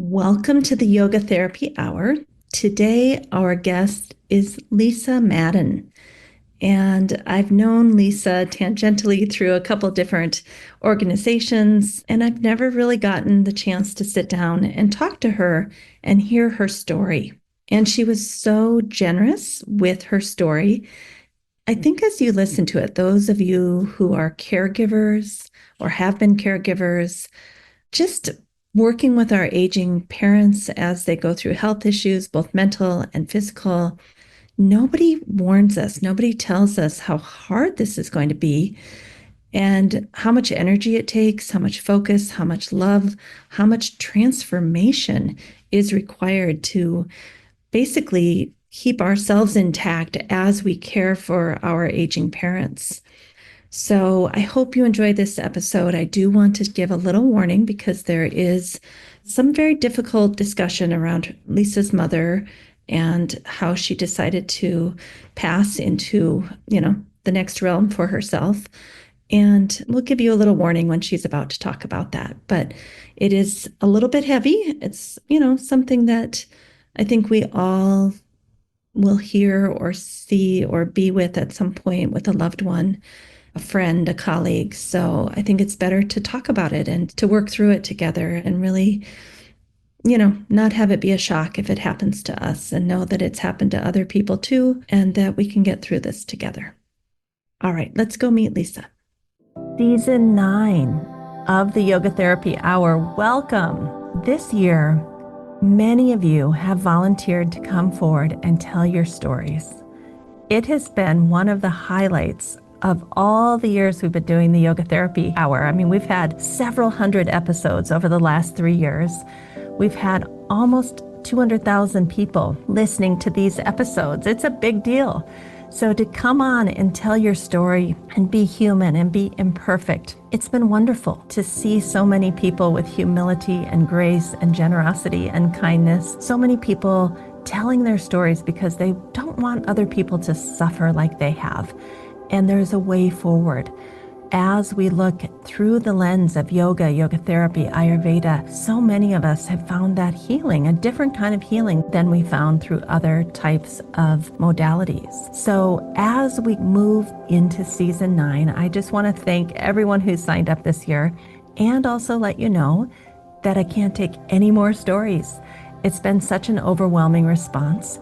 Welcome to the Yoga Therapy Hour. Today, our guest is Lisa Madden. And I've known Lisa tangentially through a couple different organizations, and I've never really gotten the chance to sit down and talk to her and hear her story. And she was so generous with her story. I think as you listen to it, those of you who are caregivers or have been caregivers, just working with our aging parents as they go through health issues, both mental and physical, nobody warns us, nobody tells us how hard this is going to be and how much energy it takes, how much focus, how much love, how much transformation is required to basically keep ourselves intact as we care for our aging parents. So I hope you enjoy this episode. I do want to give a little warning because there is some very difficult discussion around Lisa's mother and how she decided to pass into, the next realm for herself. And we'll give you a little warning when she's about to talk about that. But it is a little bit heavy. It's, something that I think we all will hear or see or be with at some point with a loved one, a friend, a colleague. So I think it's better to talk about it and to work through it together and really, not have it be a shock if it happens to us and know that it's happened to other people too and that we can get through this together. All right, let's go meet Lisa. Season 9 of the Yoga Therapy Hour. Welcome. This year, many of you have volunteered to come forward and tell your stories. It has been one of the highlights of all the years we've been doing the Yoga Therapy Hour. I mean, we've had several hundred episodes over the last 3 years. We've had almost 200,000 people listening to these episodes. It's a big deal. So to come on and tell your story and be human and be imperfect, it's been wonderful to see so many people with humility and grace and generosity and kindness. So many people telling their stories because they don't want other people to suffer like they have. And there's a way forward. As we look through the lens of yoga, yoga therapy, Ayurveda, so many of us have found that healing, a different kind of healing than we found through other types of modalities. So as we move into season 9, I just want to thank everyone who's signed up this year and also let you know that I can't take any more stories. It's been such an overwhelming response.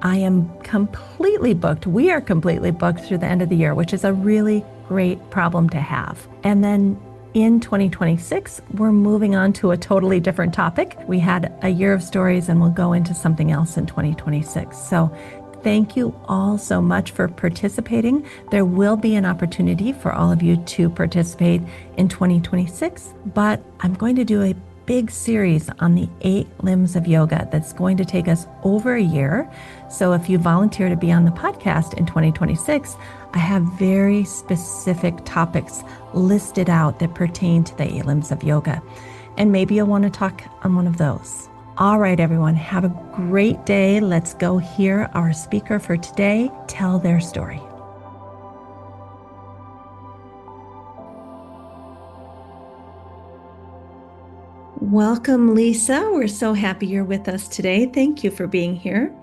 I am completely booked. We are completely booked through the end of the year, which is a really great problem to have. And then in 2026, we're moving on to a totally different topic. We had a year of stories and we'll go into something else in 2026. So thank you all so much for participating. There will be an opportunity for all of you to participate in 2026, but I'm going to do a big series on the 8 limbs of yoga that's going to take us over a year. So if you volunteer to be on the podcast in 2026, I have very specific topics listed out that pertain to the 8 limbs of yoga. And maybe you'll want to talk on one of those. All right, everyone, have a great day. Let's go hear our speaker for today tell their story. Welcome, Lisa. We're so happy you're with us today. Thank you for being here.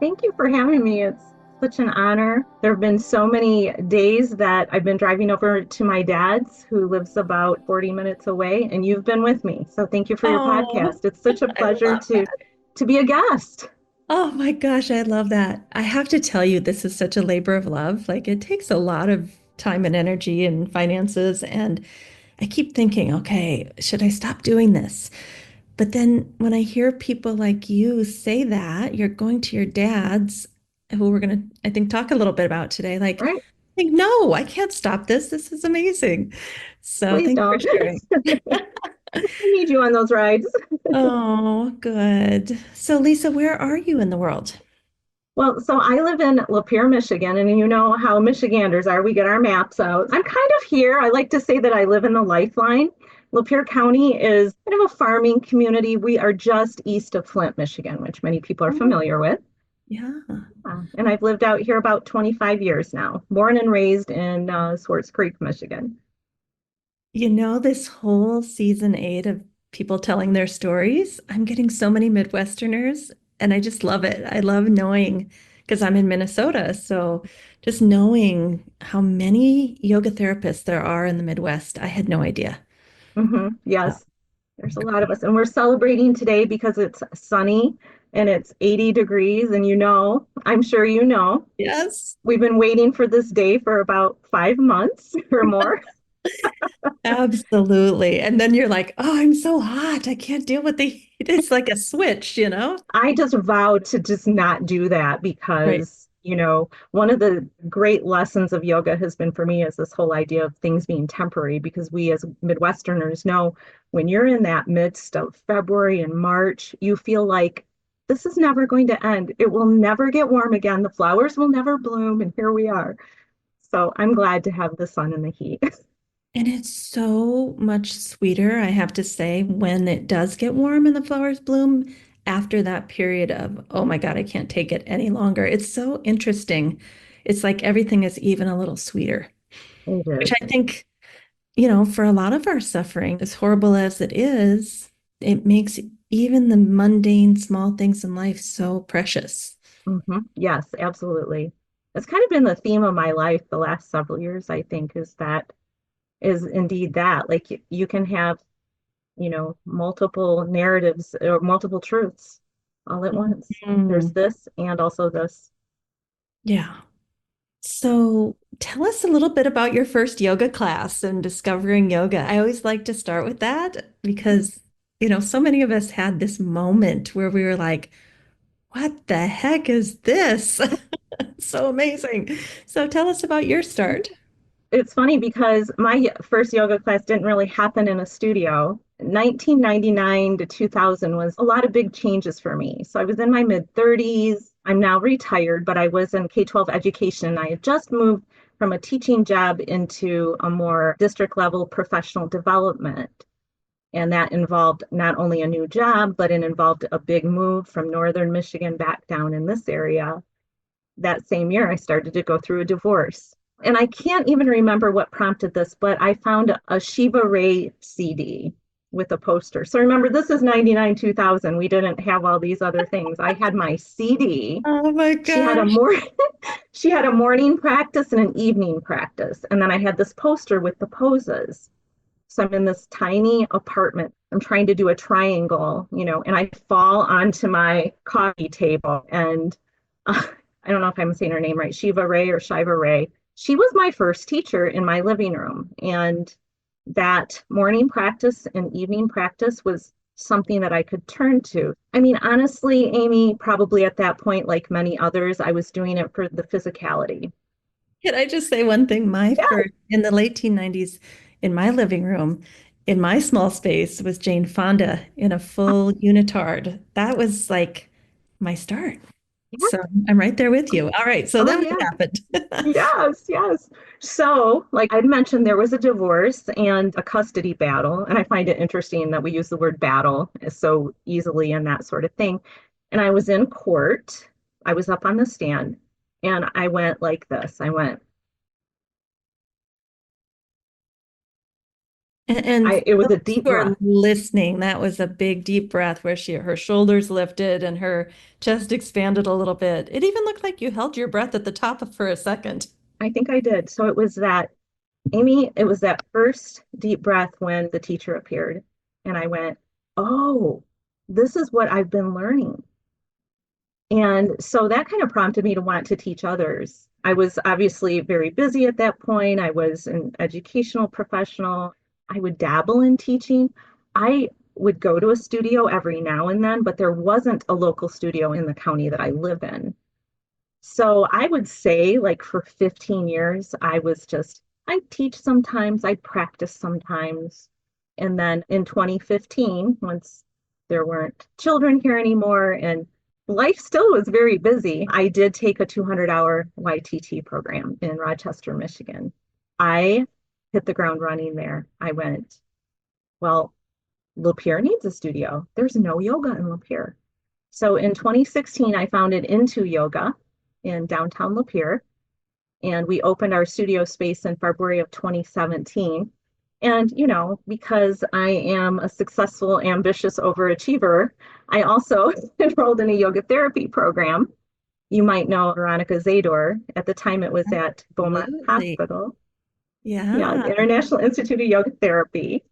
Thank you for having me. It's such an honor. There have been so many days that I've been driving over to my dad's, who lives about 40 minutes away, and you've been with me. So thank you for your podcast. It's such a pleasure to be a guest. Oh my gosh, I love that. I have to tell you, this is such a labor of love. Like it takes a lot of time and energy and finances. And I keep thinking, okay, should I stop doing this? But then when I hear people like you say that, you're going to your dad's, who we're going to, I think, talk a little bit about today, like, Right? think, no, I can't stop this. This is amazing. So Please thank you for don't. sharing. I need you on those rides. Oh, good. So Lisa, where are you in the world? Well, so I live in Lapeer, Michigan, and you know how Michiganders are. We get our maps out. I'm kind of here. I like to say that I live in the lifeline. Lapeer County is kind of a farming community. We are just east of Flint, Michigan, which many people are familiar with. Yeah. And I've lived out here about 25 years now, born and raised in Swartz Creek, Michigan. This whole season 8 of people telling their stories. I'm getting so many Midwesterners, and I just love it. I love knowing because I'm in Minnesota. So just knowing how many yoga therapists there are in the Midwest, I had no idea. Yes, there's a lot of us, and we're celebrating today because it's sunny and it's 80 degrees. And I'm sure Yes, we've been waiting for this day for about 5 months or more. absolutely. And then you're like, oh, I'm so hot. I can't deal with the heat. It's like a switch, you know? I just vowed to just not do that Right. because, one of the great lessons of yoga has been for me is this whole idea of things being temporary because we as Midwesterners know when you're in that midst of February and March, you feel like this is never going to end. It will never get warm again. The flowers will never bloom. And here we are. So I'm glad to have the sun and the heat. And it's so much sweeter, I have to say, when it does get warm and the flowers bloom after that period of, oh my God, I can't take it any longer. It's so interesting. It's like everything is even a little sweeter, It which is. I think, you know, for a lot of our suffering, as horrible as it is, it makes even the mundane small things in life so precious. Yes, absolutely. It's kind of been the theme of my life the last several years, I think, is indeed that. Like you can have, multiple narratives or multiple truths all at once. There's Mhm. this and also this. Yeah. So tell us a little bit about your first yoga class and discovering yoga. I always like to start with that because, you know, so many of us had this moment where we were like, what the heck is this? So amazing. So tell us about your start. It's funny because my first yoga class didn't really happen in a studio. 1999 to 2000 was a lot of big changes for me. So I was in my mid-30s. I'm now retired, but I was in K-12 education. I had just moved from a teaching job into a more district level professional development. And that involved not only a new job, but it involved a big move from northern Michigan back down in this area. That same year, I started to go through a divorce. And I can't even remember what prompted this, but I found a Shiva Rea CD with a poster. So remember, this is 99, 2000. We didn't have all these other things. I had my CD. Oh my She had a gosh. more she had a morning practice and an evening practice. And then I had this poster with the poses. So I'm in this tiny apartment. I'm trying to do a triangle, and I fall onto my coffee table. And I don't know if I'm saying her name right, Shiva Rea or Shiva Rea. She was my first teacher in my living room. And that morning practice and evening practice was something that I could turn to. I mean, honestly, Amy, probably at that point, like many others, I was doing it for the physicality. Can I just say one thing? My Yeah, first, in the late teen 90s, in my living room, in my small space, was Jane Fonda in a full unitard. That was like my start. yeah. So I'm right there with you. All right. So Oh, then what yeah. happened? Yes, yes. So, like I'd mentioned, there was a divorce and a custody battle. And I find it interesting that we use the word battle so easily and that sort of thing. And I was in court. I was up on the stand and I went like this. And for It was a those deep who are breath. listening, that was a big deep breath where her shoulders lifted and her chest expanded a little bit. It even looked like you held your breath at the top of for a second. I think I did. So it was that, Amy, it was that first deep breath when the teacher appeared. And I went, oh, this is what I've been learning. And so that kind of prompted me to want to teach others. I was obviously very busy at that point. I was an educational professional. I would dabble in teaching. I would go to a studio every now and then, but there wasn't a local studio in the county that I live in. So I would say, like, for 15 years, I teach sometimes, I practice sometimes. And then in 2015, once there weren't children here anymore and life still was very busy, I did take a 200-hour YTT program in Rochester, Michigan. I hit the ground running there. I went, well, Lapeer needs a studio. There's no yoga in Lapeer. So in 2016, I founded Into Yoga in downtown Lapeer, and we opened our studio space in February of 2017. And, because I am a successful, ambitious overachiever, I also enrolled in a yoga therapy program. You might know Veronica Zador. At the time, it was at Beaumont Absolutely. Hospital. Yeah, Yeah. the International Institute of Yoga Therapy.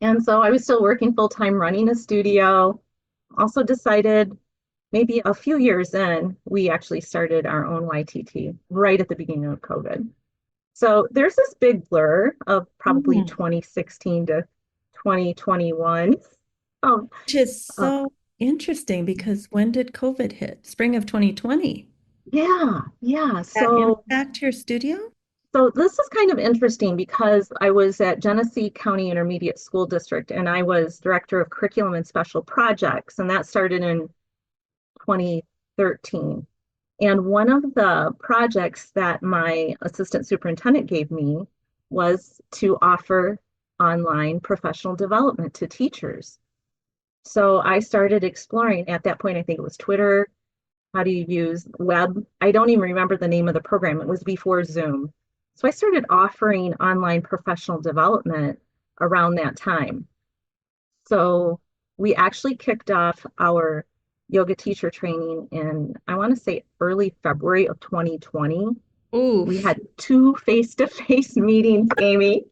And so I was still working full time running a studio. Also decided maybe a few years in, we actually started our own YTT right at the beginning of COVID. So there's this big blur of probably Mm. 2016 to 2021. Oh, Which is uh, so interesting because when did COVID hit? Spring of 2020. yeah, yeah. That So impact your studio? So this is kind of interesting because I was at Genesee County Intermediate School District and I was director of curriculum and special projects, and that started in 2013. And one of the projects that my assistant superintendent gave me was to offer online professional development to teachers. So I started exploring at that point, I think it was Twitter. How do you use web? I don't even remember the name of the program. It was before Zoom. So I started offering online professional development around that time. So we actually kicked off our yoga teacher training in, I want to say, early February of 2020. We Oof. had two face-to-face meetings, Amy.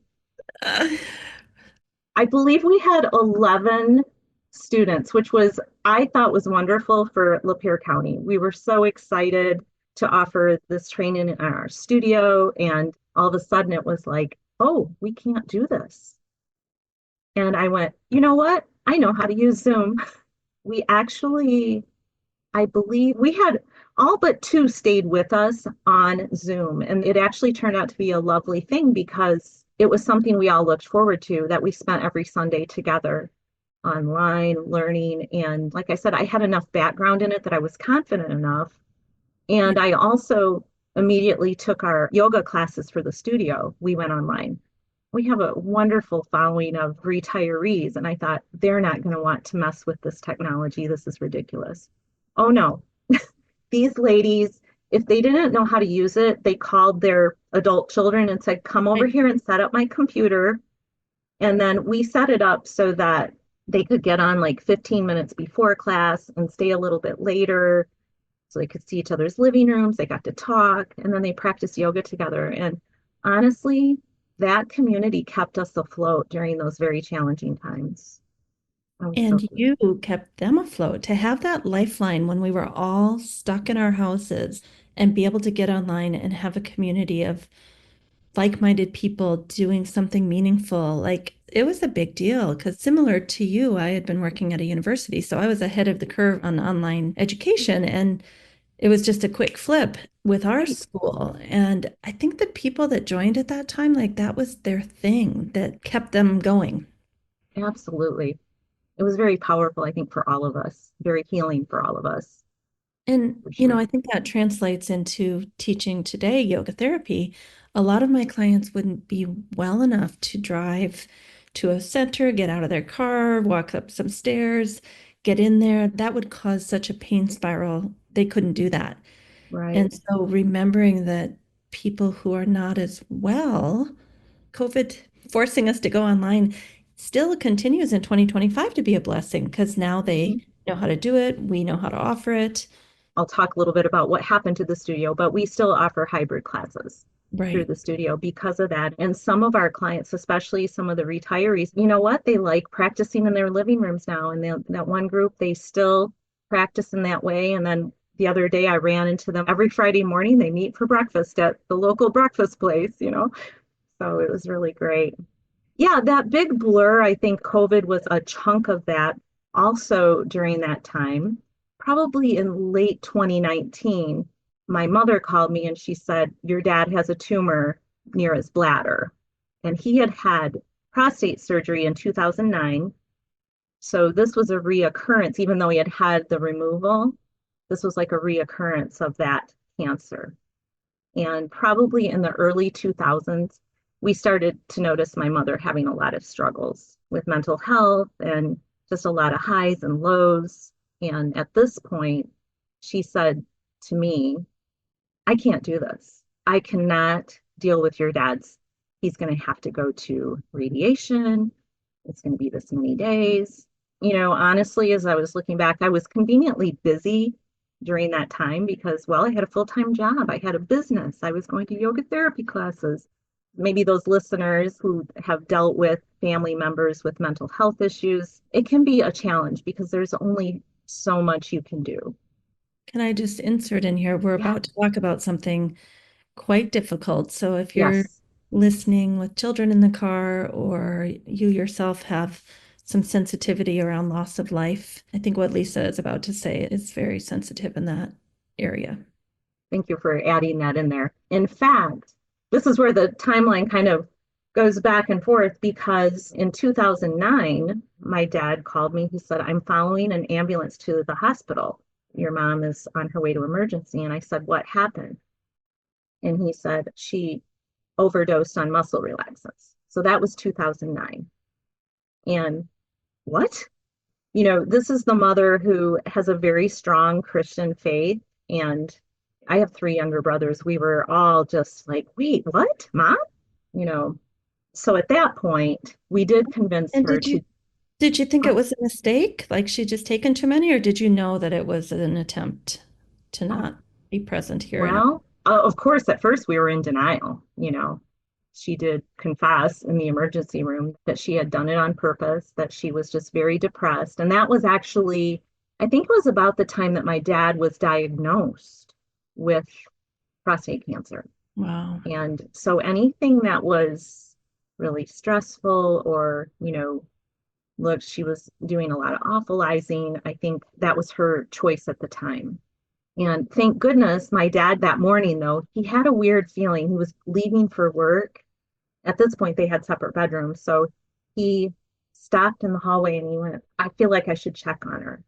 I believe we had 11 students, which was, I thought was wonderful for Lapeer County. We were so excited to offer this training in our studio. And all of a sudden it was like, oh, we can't do this. And I went, you know what? I know how to use Zoom. We actually, I believe we had all but two stayed with us on Zoom. And it actually turned out to be a lovely thing because it was something we all looked forward to, that we spent every Sunday together online learning. And like I said, I had enough background in it that I was confident enough. Yeah. And I also immediately took our yoga classes for the studio. We went online. We have a wonderful following of retirees. And I thought, they're not going to want to mess with this technology. This is ridiculous. Oh no, these ladies, if they didn't know how to use it, they called their adult children and said, come over I- here and set up my computer. And then we set it up so that they could get on like 15 minutes before class and stay a little bit later so they could see each other's living rooms. They got to talk and then they practiced yoga together. And honestly, that community kept us afloat during those very challenging times. I was so And good. you kept them afloat to have that lifeline when we were all stuck in our houses and be able to get online and have a community of like-minded people doing something meaningful. Like it was a big deal because similar to you, I had been working at a university, so I was ahead of the curve on online education, and it was just a quick flip with our Right. school. And I think the people that joined at that time, like that was their thing that kept them going. Absolutely. It was very powerful, I think, for all of us, very healing for all of us, And, for sure. I think that translates into teaching today yoga therapy. A lot of my clients wouldn't be well enough to drive to a center, get out of their car, walk up some stairs, get in there. That would cause such a pain spiral. They couldn't do that. Right. And so remembering that people who are not as well, COVID forcing us to go online still continues in 2025 to be a blessing because now they Mhm. know how to do it. We know how to offer it. I'll talk a little bit about what happened to the studio, but we still offer hybrid classes through Right. the studio because of that. And some of our clients, especially some of the retirees, you know what? They like practicing in their living rooms now. And that one group, they still practice in that way. And then the other day, I ran into them every Friday morning. They meet for breakfast at the local breakfast place. So it was really great. Yeah, that big blur, I think COVID was a chunk of that also during that time. Probably in late 2019, my mother called me and she said, your dad has a tumor near his bladder. And he had had prostate surgery in 2009. So this was a reoccurrence, even though he had had the removal, this was like a reoccurrence of that cancer. And probably in the early 2000s, we started to notice my mother having a lot of struggles with mental health and just a lot of highs and lows. And at this point, she said to me, I can't do this. I cannot deal with your dad's he's going to have to go to radiation. It's going to be this many days. Honestly, as I was looking back, I was conveniently busy during that time because, well, I had a full-time job. I had a business. I was going to yoga therapy classes. Maybe those listeners who have dealt with family members with mental health issues, it can be a challenge because there's only so much you can do. Can I just insert in here? We're Yeah. about to talk about something quite difficult. So if you're Yes. listening with children in the car or you yourself have some sensitivity around loss of life, I think what Lisa is about to say is very sensitive in that area. Thank you for adding that in there. In fact, this is where the timeline kind of goes back and forth because in 2009, my dad called me. He said, I'm following an ambulance to the hospital. Your mom is on her way to emergency. And I said, what happened? And he said, she overdosed on muscle relaxants. So that was 2009. And what? This is the mother who has a very strong Christian faith. And I have three younger brothers. We were all just like, wait, what, mom? You know, so at that point, we did convince And her to. did you think it was a mistake? Like she'd just taken too many, or did you know that it was an attempt to not be present here? Well, of course, at first we were in denial. She did confess in the emergency room that she had done it on purpose, that she was just very depressed. And that was actually, I think it was about the time that my dad was diagnosed with prostate cancer. Wow. And so anything that was really stressful or, look, she was doing a lot of awfulizing. I think that was her choice at the time. And thank goodness my dad that morning, though, he had a weird feeling. He was leaving for work. At this point, they had separate bedrooms. So he stopped in the hallway and he went, I feel like I should check on her.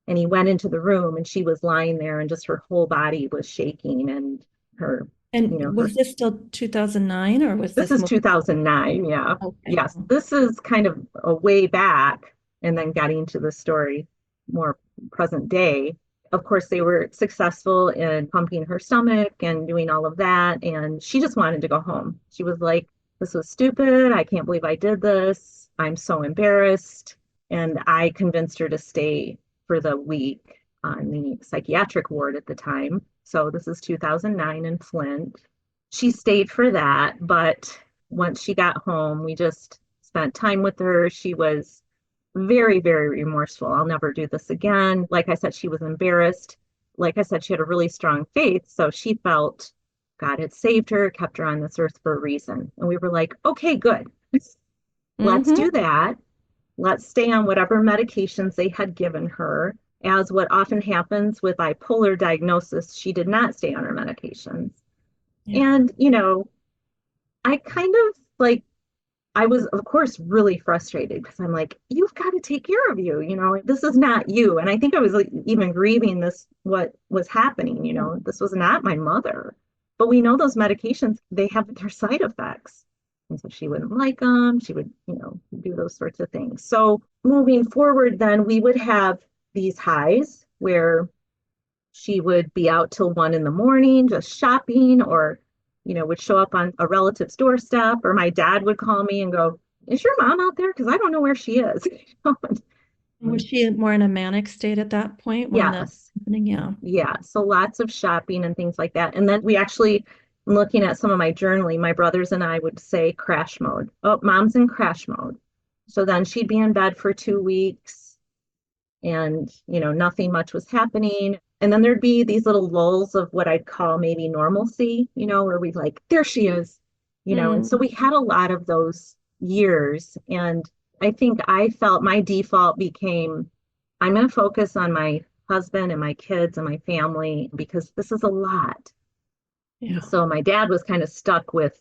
And he went into the room and she was lying there and just her whole body was shaking and her, And her. was this still 2009 or was This this is more? 2009. Yeah. Okay. Yes. This is kind of a way back and then getting to the story more present day. Of course, they were successful in pumping her stomach and doing all of that. And she just wanted to go home. She was like, this was stupid. I can't believe I did this. I'm so embarrassed. And I convinced her to stay for the week on the psychiatric ward at the time. So this is 2009 in Flint. She stayed for that, but once she got home, we just spent time with her. She was very, very remorseful. I'll never do this again. Like I said, she was embarrassed. Like I said, she had a really strong faith. So she felt God had saved her, kept her on this earth for a reason. And we were like, okay, good. Let's Mm-hmm. do that. Let's stay on whatever medications they had given her. As what often happens with bipolar diagnosis, she did not stay on her medications. Yeah. And, I kind of like, I was, of course, really frustrated because I'm like, you've got to take care of you. This is not you. And I think I was like, even grieving this, what was happening. This was not my mother. But we know those medications, they have their side effects. And so she wouldn't like them. She would, do those sorts of things. So moving forward, then we would have these highs where she would be out till 1 in the morning, just shopping, or, would show up on a relative's doorstep, or my dad would call me and go, is your mom out there? Because I don't know where she is. Was she more in a manic state at that point when that's Yes. happening? Yeah. Yeah. So lots of shopping and things like that. And then we actually, looking at some of my journaling, my brothers and I would say crash mode. Oh, mom's in crash mode. So then she'd be in bed for 2 weeks and, nothing much was happening. And then there'd be these little lulls of what I'd call maybe normalcy, where we'd like, there she is, and so Mm. we had a lot of those years. And I think I felt my default became, I'm going to focus on my husband and my kids and my family because this is a lot. And Yeah. so my dad was kind of stuck with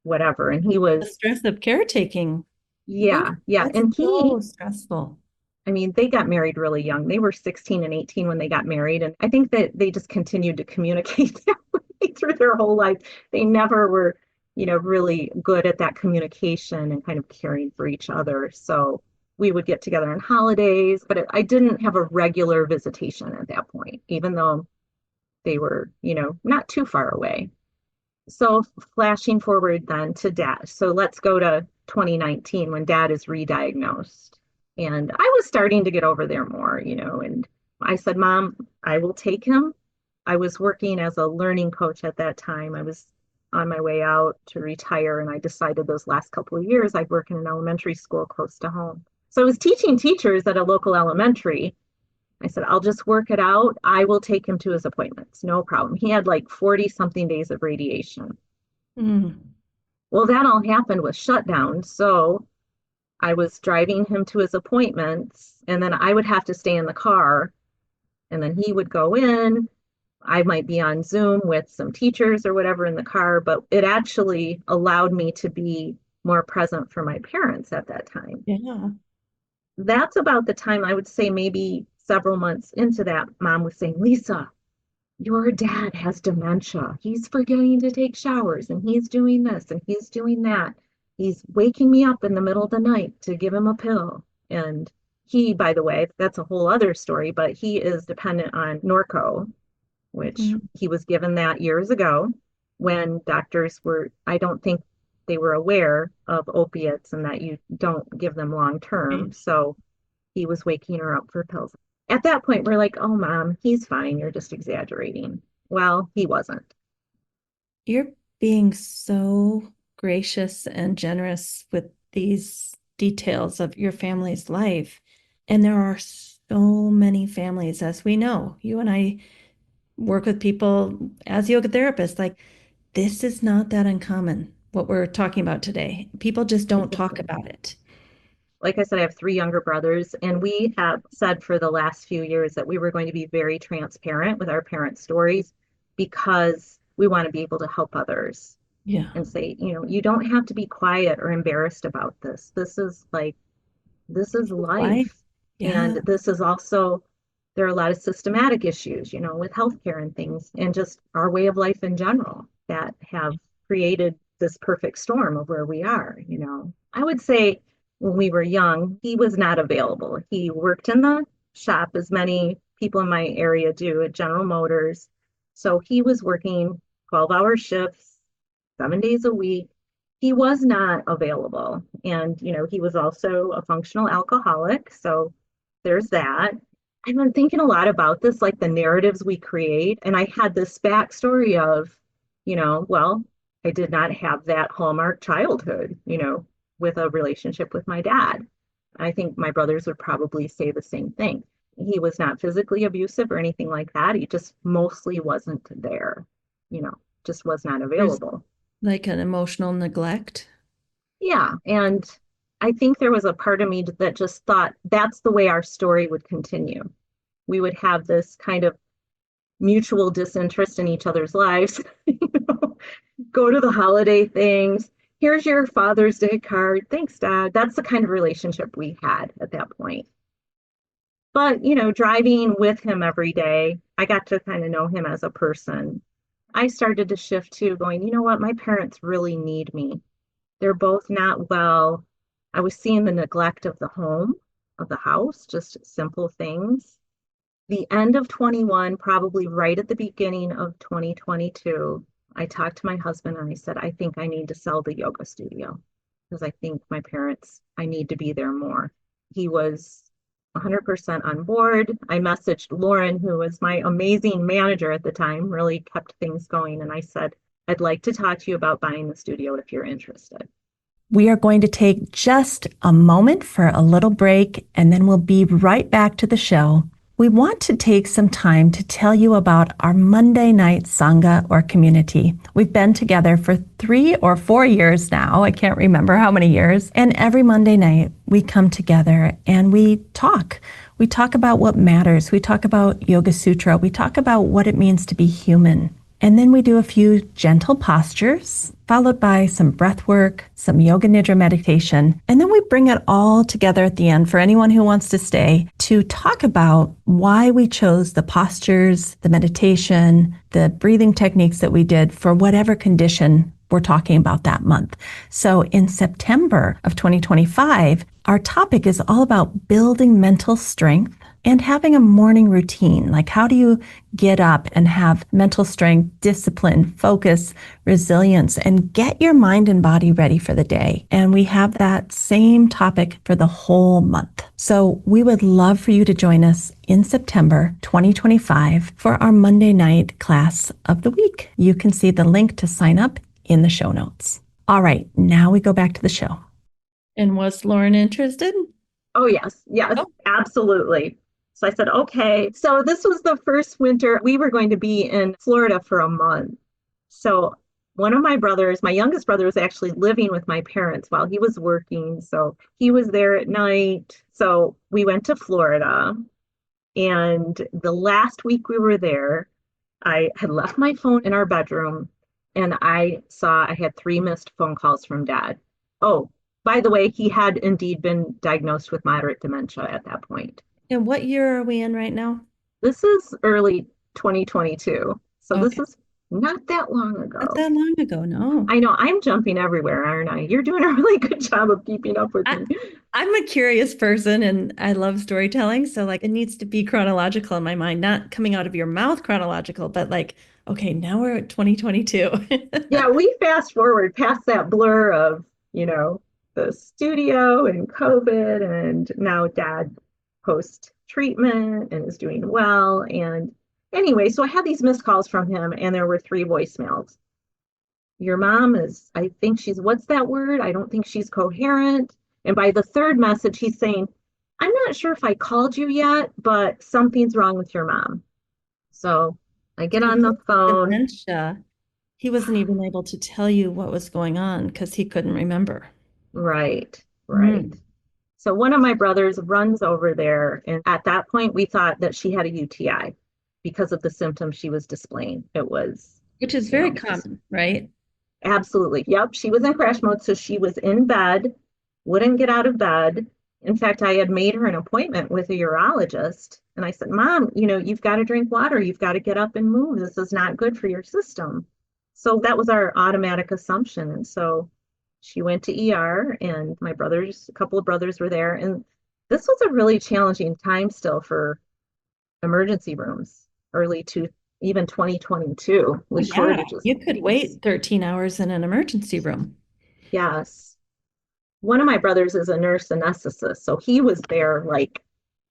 whatever. And he The was, stress of caretaking. Oof, yeah, yeah. that's And so stressful. I mean, they got married really young. They were 16 and 18 when they got married. And I think that they just continued to communicate that way through their whole life. They never were, really good at that communication and kind of caring for each other. So we would get together on holidays, but I didn't have a regular visitation at that point, even though they were, not too far away. So flashing forward then to dad. So let's go to 2019 when dad is re-diagnosed. And I was starting to get over there more, and I said, Mom, I will take him. I was working as a learning coach at that time. I was on my way out to retire, and I decided those last couple of years I'd work in an elementary school close to home. So I was teaching teachers at a local elementary. I said, I'll just work it out. I will take him to his appointments. No problem. He had like 40 something days of radiation. Mm. Well, that all happened with shutdown. So I was driving him to his appointments, and then I would have to stay in the car, and then he would go in. I might be on Zoom with some teachers or whatever in the car, but it actually allowed me to be more present for my parents at that time. Yeah. That's about the time I would say maybe several months into that, Mom was saying, Lisa, your dad has dementia. He's forgetting to take showers, and he's doing this and he's doing that. He's waking me up in the middle of the night to give him a pill. And he, by the way, that's a whole other story, but he is dependent on Norco, which Mm. he was given that years ago when doctors were, I don't think they were aware of opiates and that you don't give them long term. Right. So he was waking her up for pills. At that point, we're like, oh, Mom, he's fine. You're just exaggerating. Well, he wasn't. You're being so gracious and generous with these details of your family's life. And there are so many families, as we know. You and I work with people as yoga therapists. Like, this is not that uncommon, what we're talking about today. People just don't talk Exactly. about it. Like I said, I have three younger brothers, and we have said for the last few years that we were going to be very transparent with our parents' stories because we want to be able to help others Yeah. and say, you don't have to be quiet or embarrassed about this. This is Why? life. And Yeah. this is also, there are a lot of systematic issues, with healthcare and things, and just our way of life in general that have created this perfect storm of where we are. I would say when we were young, he was not available. He worked in the shop, as many people in my area do at General Motors. So he was working 12-hour shifts, 7 days a week. He was not available. And, he was also a functional alcoholic. So there's that. I've been thinking a lot about this, like the narratives we create. And I had this backstory of, well, I did not have that hallmark childhood, with a relationship with my dad. I think my brothers would probably say the same thing. He was not physically abusive or anything like that. He just mostly wasn't there, you know, just was not There's available. like an emotional neglect. Yeah. And I think there was a part of me that just thought that's the way our story would continue. We would have this kind of mutual disinterest in each other's lives, go to the holiday things. Here's your Father's Day card. Thanks, Dad. That's the kind of relationship we had at that point. But, driving with him every day, I got to kind of know him as a person. I started to shift to going, you know what? My parents really need me. They're both not well. I was seeing the neglect of the home, of the house, just simple things. The end of 21, probably right at the beginning of 2022, I talked to my husband and I said, I think I need to sell the yoga studio because I think my parents, I need to be there more. He was 100% on board. I messaged Lauren, who was my amazing manager at the time, really kept things going. And I said, I'd like to talk to you about buying the studio if you're interested. We are going to take just a moment for a little break, and then we'll be right back to the show. We want to take some time to tell you about our Monday night Sangha or community. We've been together for 3 or 4 years now. I can't remember how many years. And every Monday night we come together and we talk. We talk about what matters. We talk about Yoga Sutra. We talk about what it means to be human. And then we do a few gentle postures, followed by some breath work, some yoga nidra meditation. And then we bring it all together at the end for anyone who wants to stay to talk about why we chose the postures, the meditation, the breathing techniques that we did for whatever condition we're talking about that month. So in September of 2025, our topic is all about building mental strength and having a morning routine. Like, how do you get up and have mental strength, discipline, focus, resilience, and get your mind and body ready for the day? And we have that same topic for the whole month. So we would love for you to join us in September 2025 for our Monday night class of the week. You can see the link to sign up in the show notes. All right, now we go back to the show. And was Lauren interested? Oh, yes. Yes, Oh. absolutely. So I said, okay. So this was the first winter we were going to be in Florida for a month. So one of my brothers, my youngest brother, was actually living with my parents while he was working. So he was there at night. So we went to Florida. And the last week we were there, I had left my phone in our bedroom and I saw I had 3 missed phone calls from Dad. Oh, by the way, he had indeed been diagnosed with moderate dementia at that point. And what year are we in right now? This is early 2022. So this Okay. is not that long Not ago. that long ago, no. I know I'm jumping everywhere, aren't I? You're doing a really good job of keeping up with I, me. I'm a curious person and I love storytelling. So like it needs to be chronological in my mind, not coming out of your mouth chronological, but like, okay, now we're at 2022. Yeah, we fast forward past that blur of, the studio and COVID, and now Dad post treatment and is doing well. And anyway, so I had these missed calls from him, and there were 3 voicemails. Your mom is, I think she's, what's that word? I don't think she's coherent. And by the third message, he's saying, I'm not sure if I called you yet, but something's wrong with your mom. So I get So on the his phone. dementia, he wasn't even able to tell you what was going on because he couldn't remember. Right, right. Mm. So one of my brothers runs over there, and at that point, we thought that she had a UTI because of the symptoms she was displaying. It was, Which is very common, right? absolutely. Yep, she was in crash mode, so she was in bed, wouldn't get out of bed. In fact, I had made her an appointment with a urologist, and I said, Mom, you've got to drink water. You've got to get up and move. This is not good for your system. So that was our automatic assumption. And so she went to ER, and a couple of brothers were there. And this was a really challenging time still for emergency rooms, early to even 2022 Oh, with yeah. shortages You of could things. wait 13 hours in an emergency room. Yes. One of my brothers is a nurse anesthetist. So he was there like,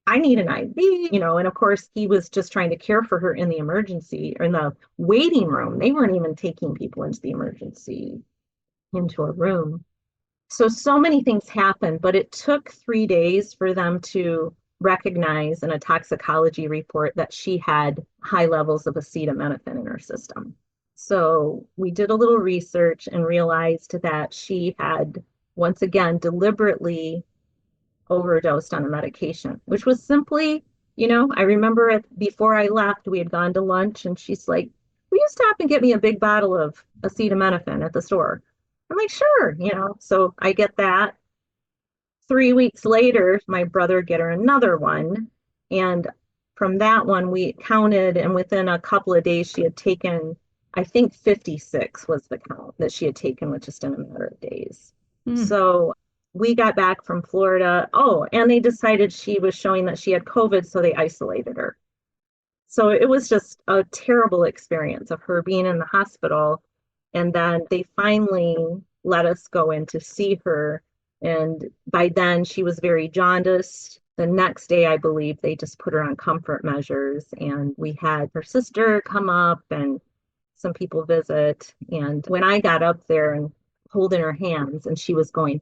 I need an IV, and of course he was just trying to care for her in the emergency or in the waiting room. They weren't even taking people into the emergency, into a room. So many things happened, but it took 3 days for them to recognize in a toxicology report that she had high levels of acetaminophen in her system. So we did a little research and realized that she had once again deliberately overdosed on a medication, which was simply, I remember before I left, we had gone to lunch and she's like, will you stop and get me a big bottle of acetaminophen at the store? I'm like, sure, so I get that. 3 weeks later, my brother get her another one. And from that one, we counted, and within a couple of days, she had taken, I think 56 was the count that she had taken with just in a matter of days. Mm. So we got back from Florida. Oh, and they decided she was showing that she had COVID, so they isolated her. So it was just a terrible experience of her being in the hospital. And then they finally let us go in to see her. And by then she was very jaundiced. The next day, I believe, they just put her on comfort measures. And we had her sister come up and some people visit. And when I got up there and holding her hands, and she was going,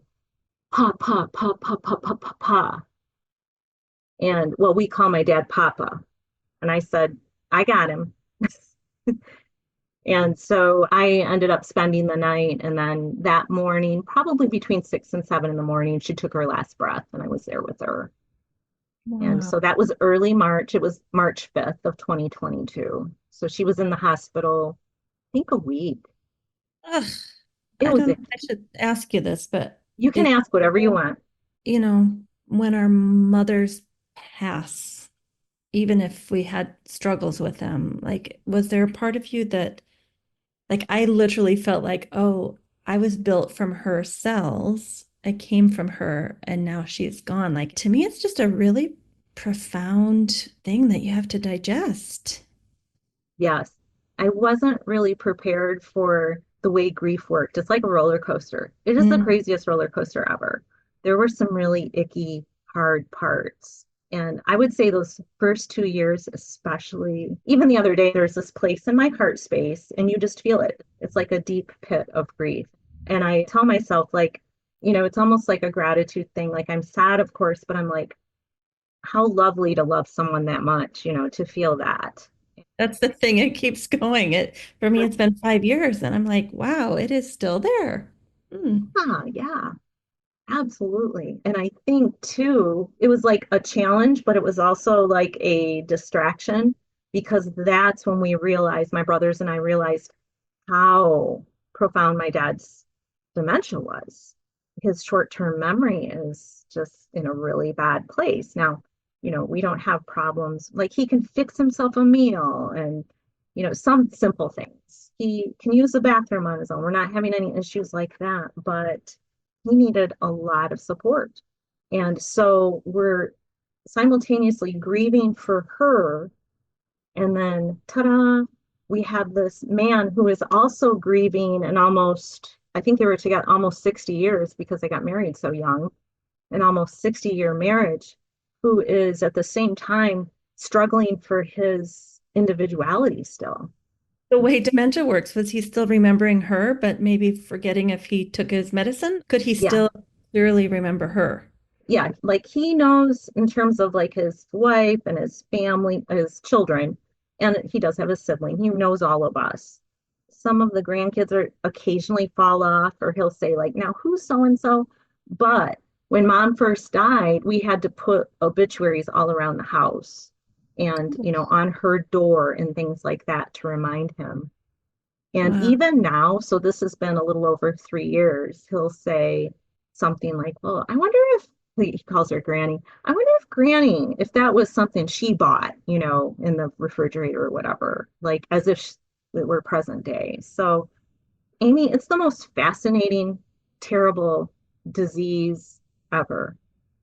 pa, pa, pa, pa, pa, pa, pa, pa. And well, we call my dad Papa. And I said, I got him. And so I ended up spending the night. And then that morning, probably between 6 and 7 in the morning, she took her last breath and I was there with her. And Wow. so that was early March. It was March 5th of 2022. So she was in the hospital, I think a week. Ugh, It I was, don't know if I should ask you this, but you can did ask whatever you want. you know, when our mothers pass, even if we had struggles with them, like, was there a part of you that, like, I literally felt like, oh, I was built from her cells. I came from her and now she's gone. Like, to me, it's just a really profound thing that you have to digest. Yes. I wasn't really prepared for the way grief worked. It's like a roller coaster. It is the Mm. craziest roller coaster ever. There were some really icky, hard parts. And I would say those first 2 years, especially, even the other day, there's this place in my heart space, and you just feel it. It's like a deep pit of grief. And I tell myself, like, it's almost like a gratitude thing. Like, I'm sad, of course, but I'm like, how lovely to love someone that much, to feel that. That's the thing. It keeps going. For me, it's been 5 years, and I'm like, wow, it is still there. Mm. Yeah, absolutely. And I think too, it was like a challenge, but it was also like a distraction because that's when we realized, my brothers and I realized how profound my dad's dementia was. His short-term memory is just in a really bad place. Now, we don't have problems like he can fix himself a meal and, some simple things. He can use the bathroom on his own. We're not having any issues like that, but he needed a lot of support. And so we're simultaneously grieving for her. And then, ta-da, we have this man who is also grieving and I think they were together almost 60 years because they got married so young, an almost 60-year marriage, who is at the same time struggling for his individuality still. The way dementia works, was he still remembering her, but maybe forgetting if he took his medicine? Could he Yeah. still clearly remember her? Yeah. Like he knows in terms of like his wife and his family, his children, and he does have a sibling. He knows all of us. Some of the grandkids are occasionally fall off, or he'll say, like, now who's so and so? But when mom first died, we had to put obituaries all around the house and, on her door and things like that to remind him. And Wow. even now, so this has been a little over 3 years, he'll say something like, well, I wonder if, he calls her Granny, I wonder if Granny, if that was something she bought, in the refrigerator or whatever, like as if it were present day. So, Amy, it's the most fascinating, terrible disease ever.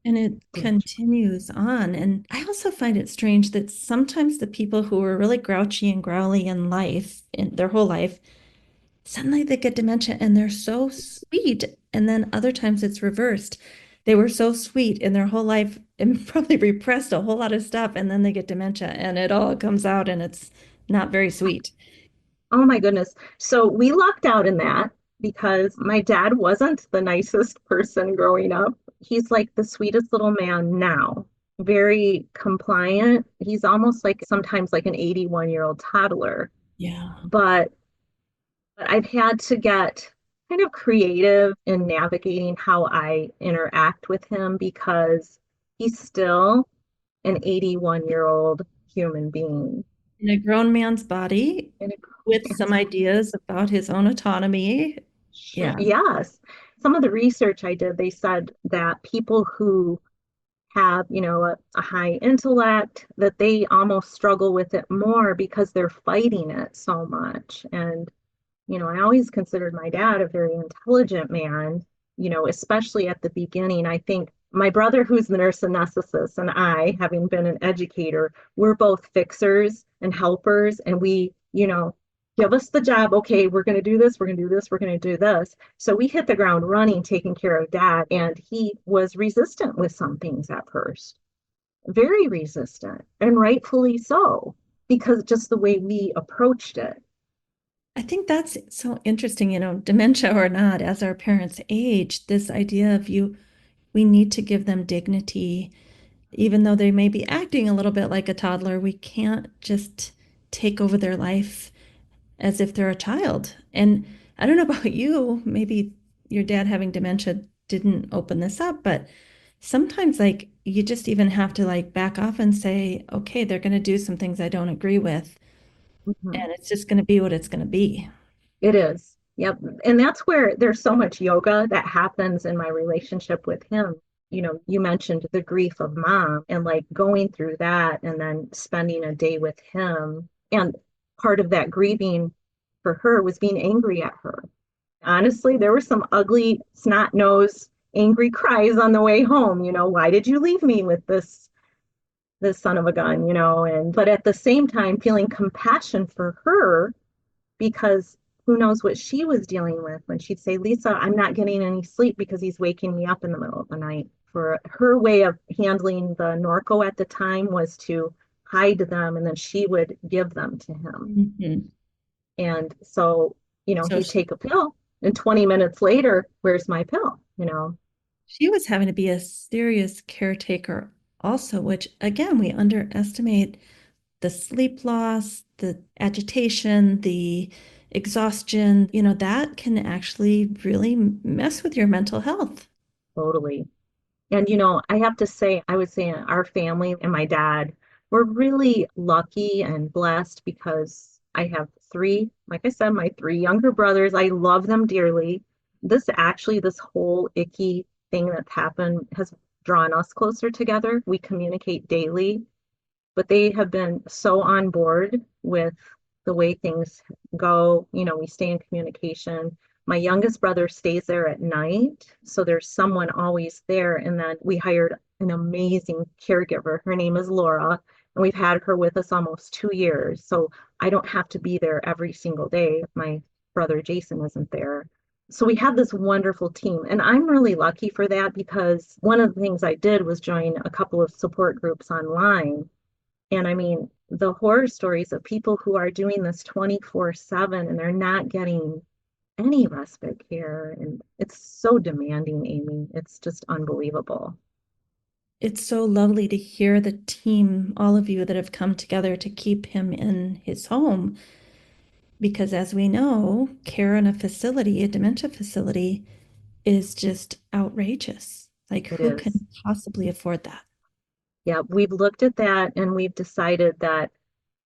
And it continues on. And I also find it strange that sometimes the people who are really grouchy and growly in life, in their whole life, suddenly they get dementia and they're so sweet. And then other times it's reversed. They were so sweet in their whole life and probably repressed a whole lot of stuff. And then they get dementia and it all comes out and it's not very sweet. Oh my goodness. So we lucked out in that because my dad wasn't the nicest person growing up. He's like the sweetest little man now, very compliant. He's almost like sometimes like an 81-year-old toddler. Yeah. But I've had to get kind of creative in navigating how I interact with him because he's still an 81-year-old human being. In a grown man's body And with some ideas about his own autonomy. sure, Yeah. yes. Some of the research I did, they said that people who have, a high intellect, that they almost struggle with it more because they're fighting it so much. And I always considered my dad a very intelligent man, especially at the beginning. I think my brother, who's the nurse anesthetist, and I, having been an educator, we're both fixers and helpers. And we, give us the job. Okay, we're going to do this. We're going to do this. We're going to do this. So we hit the ground running, taking care of dad. And he was resistant with some things at first, very resistant, and rightfully so, because just the way we approached it. I think that's so interesting, dementia or not, as our parents age, this idea of we need to give them dignity, even though they may be acting a little bit like a toddler. We can't just take over their life as if they're a child. And I don't know about you, maybe your dad having dementia didn't open this up, but sometimes like you just even have to like back off and say, okay, they're going to do some things I don't agree with, Mhm. and it's just going to be what it's going to be. It is. Yep. And that's where there's so much yoga that happens in my relationship with him. You mentioned the grief of mom and like going through that and then spending a day with him. And part of that grieving for her was being angry at her. Honestly, there were some ugly, snot nose, angry cries on the way home. Why did you leave me with this this son of a gun, and but at the same time feeling compassion for her because who knows what she was dealing with when she'd say, Lisa, I'm not getting any sleep because he's waking me up in the middle of the night. For her way of handling the Norco at the time was to hide them and then she would give them to him. Mhm. And so, So he'd take a pill and 20 minutes later, where's my pill? she was having to be a serious caretaker also, which again, we underestimate the sleep loss, the agitation, the exhaustion, that can actually really mess with your mental health. Totally. And, I have to say, I would say our family and my dad, we're really lucky and blessed because I have three, like I said, my three younger brothers. I love them dearly. This whole icky thing that's happened has drawn us closer together. We communicate daily, but they have been so on board with the way things go. We stay in communication. My youngest brother stays there at night, so there's someone always there. And then we hired an amazing caregiver. Her name is Laura, and we've had her with us almost 2 years. So I don't have to be there every single day. My brother Jason isn't there. So we have this wonderful team, and I'm really lucky for that because one of the things I did was join a couple of support groups online. And I mean, the horror stories of people who are doing this 24/7 and they're not getting any respite care. And it's so demanding, Amy. It's just unbelievable. It's so lovely to hear the team, all of you that have come together to keep him in his home. Because as we know, care in a facility, a dementia facility, is just outrageous. Like, It who is. can possibly afford that? Yeah, we've looked at that and we've decided that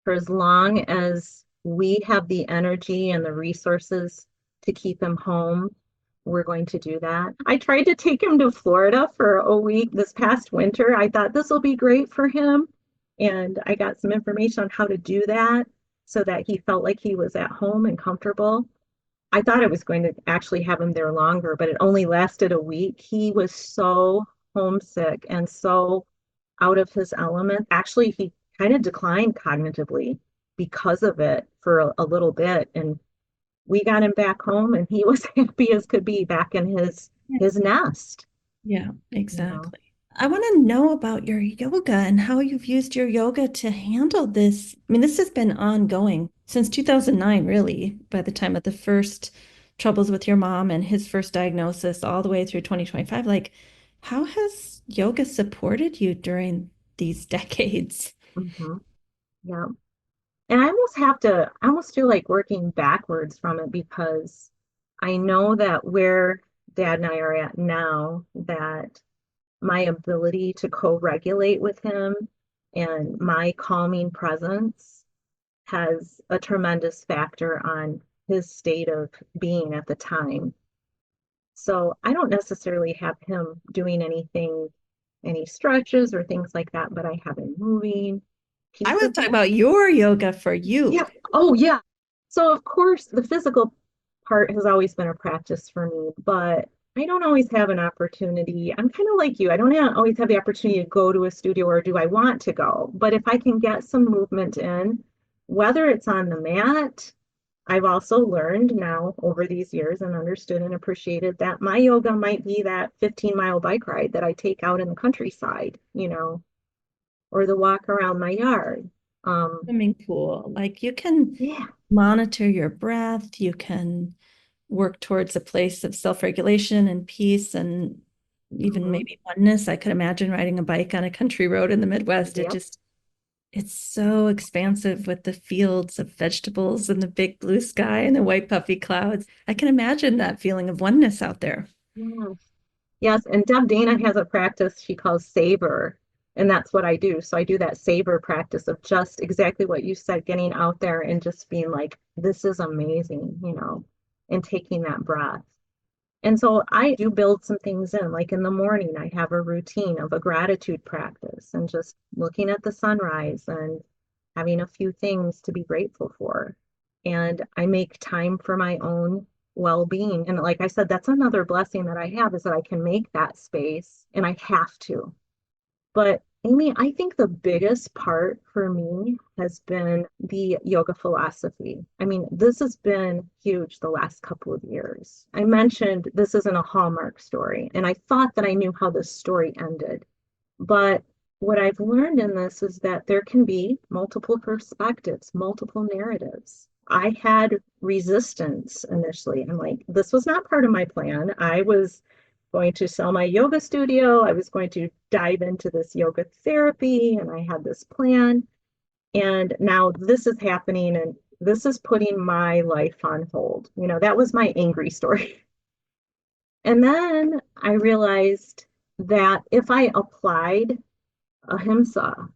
for as long as we have the energy and the resources to keep him home, we're going to do that. I tried to take him to Florida for a week this past winter. I thought this will be great for him. And I got some information on how to do that so that he felt like he was at home and comfortable. I thought I was going to actually have him there longer, but it only lasted a week. He was so homesick and so out of his element. Actually, he kind of declined cognitively because of it for a little bit. And we got him back home and he was happy as could be back in his nest, Yeah, you know. exactly. I want to know about your yoga and how you've used your yoga to handle this. I mean, this has been ongoing since 2009, really, by the time of the first troubles with your mom and his first diagnosis, all the way through 2025. Like, how has yoga supported you during these decades? Hmm. Yeah. And I almost feel like working backwards from it because I know that where Dad and I are at now, that my ability to co-regulate with him and my calming presence has a tremendous factor on his state of being at the time. So I don't necessarily have him doing any stretches or things like that, but I have him moving I was pieces. talking about your yoga for Yeah. you. Oh, yeah. So of course, the physical part has always been a practice for me, but I don't always have an opportunity. I'm kind of like you. I don't always have the opportunity to go to a studio or do I want to go? But if I can get some movement in, whether it's on the mat, I've also learned now over these years and understood and appreciated that my yoga might be that 15-mile bike ride that I take out in the countryside, or the walk around my yard. Swimming pool. Like, you can Yeah. monitor your breath, you can work towards a place of self-regulation and peace and even Hmm. maybe oneness. I could imagine riding a bike on a country road in the Midwest. Yep. It's so expansive with the fields of vegetables and the big blue sky and the white puffy clouds. I can imagine that feeling of oneness out there. Yes. Yes. And Deb Dana has a practice she calls savor. And that's what I do. So I do that savor practice of just exactly what you said, getting out there and just being like, this is amazing, and taking that breath. And so I do build some things in, like in the morning, I have a routine of a gratitude practice and just looking at the sunrise and having a few things to be grateful for. And I make time for my own well-being. And like I said, that's another blessing that I have is that I can make that space and I have to. But Amy, I think the biggest part for me has been the yoga philosophy. I mean, this has been huge the last couple of years. I mentioned this isn't a Hallmark story, and I thought that I knew how this story ended. But what I've learned in this is that there can be multiple perspectives, multiple narratives. I had resistance initially. I'm like, this was not part of my plan. I was going to sell my yoga studio. I was going to dive into this yoga therapy, and I had this plan. And now this is happening, and this is putting my life on hold. That was my angry story. And then I realized that if I applied ahiṃsā